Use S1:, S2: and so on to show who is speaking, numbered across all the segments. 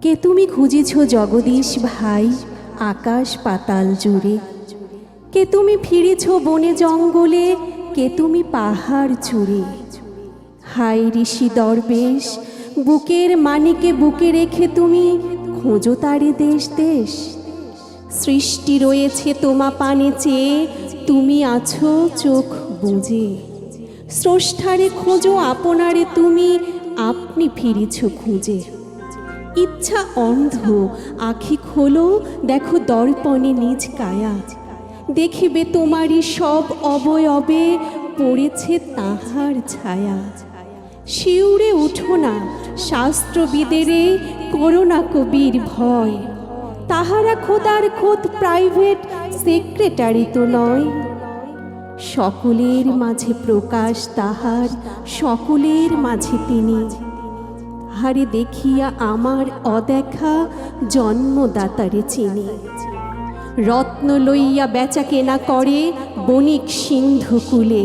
S1: কে তুমি খুঁজেছ জগদীশ ভাই আকাশ পাতাল জুড়ে, কে তুমি ফিরেছ বনে জঙ্গলে, কে তুমি পাহাড় চূড়ে। হাই ঋষি দরবেশ, বুকের মানিকে বুকে রেখে তুমি খোঁজো তারে দেশ দেশ। সৃষ্টি রয়েছে তোমা পানে চেয়ে, তুমি আছো চোখ বুজে। স্রষ্টারে খোঁজো আপনারে তুমি, আপনি ফিরেছ খুঁজে। ইচ্ছা অন্ধ, আখি খোলো, দেখো দর্পণে নিজ কায়া। দেখিবে তোমারই সব অবয়বে পড়েছে তাহার ছায়া। শিউরে উঠো না শাস্ত্রবিদেরে, করো না কবির ভয়। তাহারা খোদার খোদ প্রাইভেট সেক্রেটারি তো নয়। সকলের মাঝে প্রকাশ তাহার, সকলের মাঝে তিনি। হারে দেখিয়া আমার অদেখা জন্মদাতারে চিনি। রত্ন লইয়া বেচা কেনা করে বণিক সিন্ধু কূলে।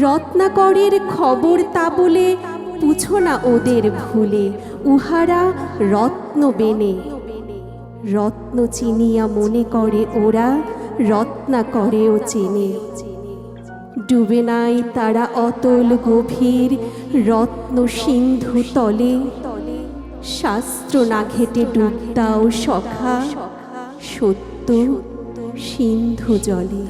S1: রত্নাকরের খবর তা বলে পুছো না ওদের ভুলে। উহারা রত্ন বেনে, রত্ন চিনিয়া মনে করে ওরা রত্নাকরেও চেনে। ডুবে নাই তারা অতল গভীর রত্ন সিন্ধু তলে। শাস্ত্র না ঘেটে ডুব দাও সখা, সত্য সিন্ধু জলে।